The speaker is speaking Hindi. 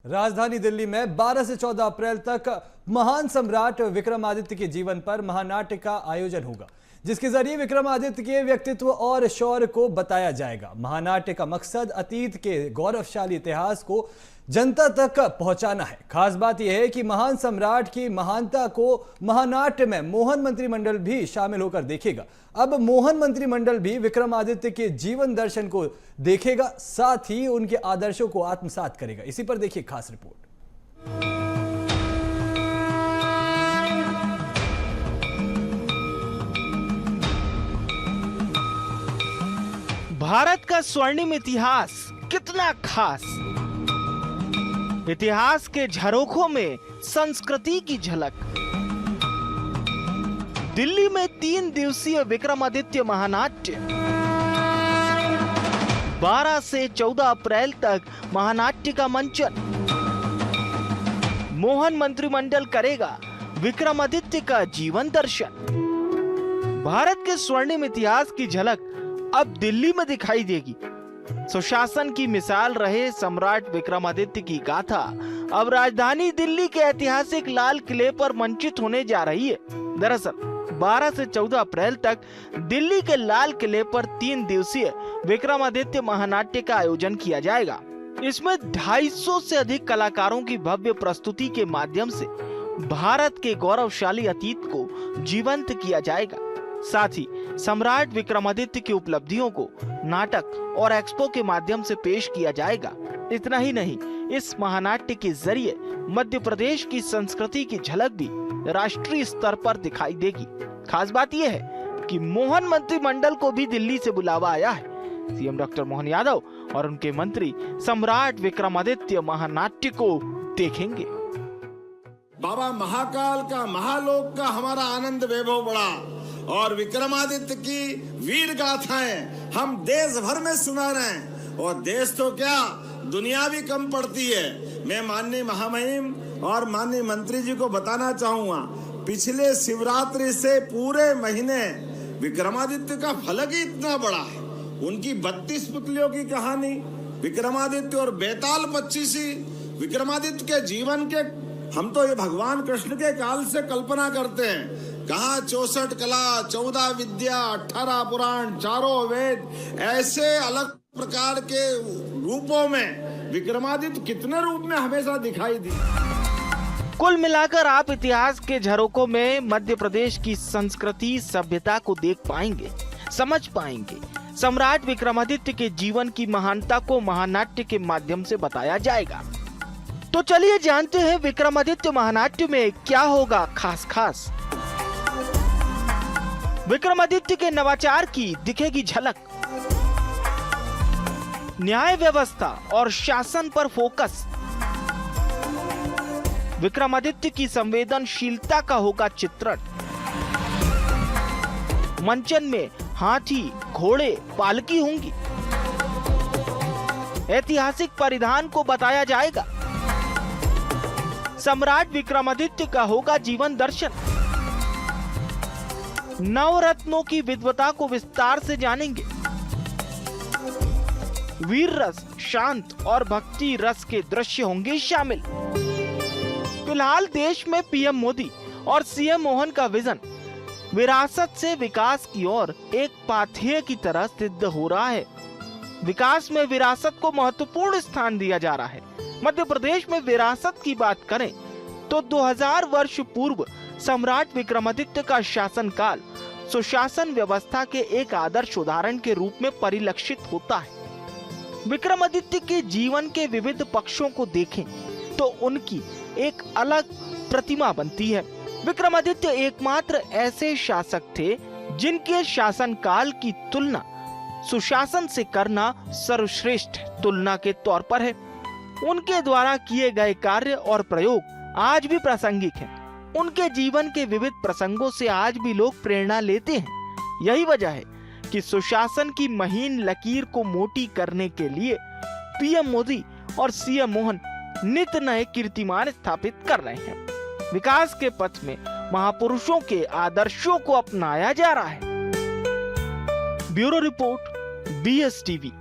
राजधानी दिल्ली में 12 से 14 अप्रैल तक महान सम्राट विक्रमादित्य के जीवन पर महानाट्य का आयोजन होगा, जिसके जरिए विक्रमादित्य के व्यक्तित्व और शौर्य को बताया जाएगा। महानाट्य का मकसद अतीत के गौरवशाली इतिहास को जनता तक पहुंचाना है। खास बात यह है कि महान सम्राट की महानता को महानाट्य में मोहन मंत्रिमंडल भी शामिल होकर देखेगा। अब मोहन मंत्रिमंडल भी विक्रमादित्य के जीवन दर्शन को देखेगा, साथ ही उनके आदर्शों को आत्मसात करेगा। इसी पर देखिए खास रिपोर्ट। भारत का स्वर्णिम इतिहास कितना खास। इतिहास के झरोखों में संस्कृति की झलक। दिल्ली में 3 दिवसीय विक्रमादित्य महानाट्य। 12 से 14 अप्रैल तक महानाट्य का मंचन। मोहन मंत्रिमंडल करेगा विक्रमादित्य का जीवन दर्शन। भारत के स्वर्णिम इतिहास की झलक अब दिल्ली में दिखाई देगी। सुशासन की मिसाल रहे सम्राट विक्रमादित्य की गाथा अब राजधानी दिल्ली के ऐतिहासिक लाल किले पर मंचित होने जा रही है। दरअसल 12 से 14 अप्रैल तक दिल्ली के लाल किले पर 3 दिवसीय विक्रमादित्य महानाट्य का आयोजन किया जाएगा। इसमें 250 से अधिक कलाकारों की भव्य प्रस्तुति के माध्यम से भारत के गौरवशाली अतीत को जीवंत किया जाएगा। साथ ही सम्राट विक्रमादित्य की उपलब्धियों को नाटक और एक्सपो के माध्यम से पेश किया जाएगा। इतना ही नहीं, इस महानाट्य के जरिए मध्य प्रदेश की संस्कृति की झलक भी राष्ट्रीय स्तर पर दिखाई देगी। खास बात यह है कि मोहन मंत्रिमंडल को भी दिल्ली से बुलावा आया है। सीएम डॉक्टर मोहन यादव और उनके मंत्री सम्राट विक्रमादित्य महानाट्य को देखेंगे। बाबा महाकाल का, महालोक का हमारा आनंद वैभव बढ़ा और विक्रमादित्य की वीर गाथाएं हम देश भर में सुना रहे हैं। और देश तो क्या, दुनिया भी कम पड़ती है। मैं माननीय महामहिम और माननीय मंत्री जी को बताना चाहूंगा, पिछले शिवरात्रि से पूरे महीने विक्रमादित्य का फलक ही इतना बड़ा है। उनकी 32 पुतलियों की कहानी, विक्रमादित्य और बेताल 25 विक्रमादित्य के जीवन के हम तो ये भगवान कृष्ण के काल से कल्पना करते हैं। कहाँ 64 कला, 14 विद्या, 18 पुराण, 4 वेद, ऐसे अलग प्रकार के रूपों में विक्रमादित्य कितने रूप में हमेशा दिखाई दी। कुल मिलाकर आप इतिहास के झरोकों में मध्य प्रदेश की संस्कृति सभ्यता को देख पाएंगे, समझ पाएंगे। सम्राट विक्रमादित्य के जीवन की महानता को महानाट्य के माध्यम से बताया जाएगा। तो चलिए जानते हैं विक्रमादित्य महानाट्य में क्या होगा खास। विक्रमादित्य के नवाचार की दिखेगी झलक। न्याय व्यवस्था और शासन पर फोकस। विक्रमादित्य की संवेदनशीलता का होगा चित्रण। मंचन में हाथी, घोड़े, पालकी होंगी। ऐतिहासिक परिधान को बताया जाएगा। सम्राट विक्रमादित्य का होगा जीवन दर्शन। नवरत्नों की विद्वता को विस्तार से जानेंगे। वीर रस, शांत और भक्ति रस के दृश्य होंगे शामिल। फिलहाल देश में पीएम मोदी और सीएम मोहन का विजन विरासत से विकास की ओर एक पाथेय की तरह सिद्ध हो रहा है। विकास में विरासत को महत्वपूर्ण स्थान दिया जा रहा है। मध्य प्रदेश में विरासत की बात करें तो 2000 वर्ष पूर्व सम्राट विक्रमादित्य का शासनकाल सुशासन व्यवस्था के एक आदर्श उदाहरण के रूप में परिलक्षित होता है। विक्रमादित्य के जीवन के विविध पक्षों को देखें तो उनकी एक अलग प्रतिमा बनती है। विक्रमादित्य एकमात्र ऐसे शासक थे जिनके शासनकाल की तुलना सुशासन से करना सर्वश्रेष्ठ तुलना के तौर पर है। उनके द्वारा किए गए कार्य और प्रयोग आज भी प्रासंगिक हैं। उनके जीवन के विविध प्रसंगों से आज भी लोग प्रेरणा लेते हैं। यही वजह है कि सुशासन की महीन लकीर को मोटी करने के लिए पीएम मोदी और सीएम मोहन नित नए कीर्तिमान स्थापित कर रहे हैं। विकास के पथ में महापुरुषों के आदर्शों को अपनाया जा रहा है। Bureau report, BSTV।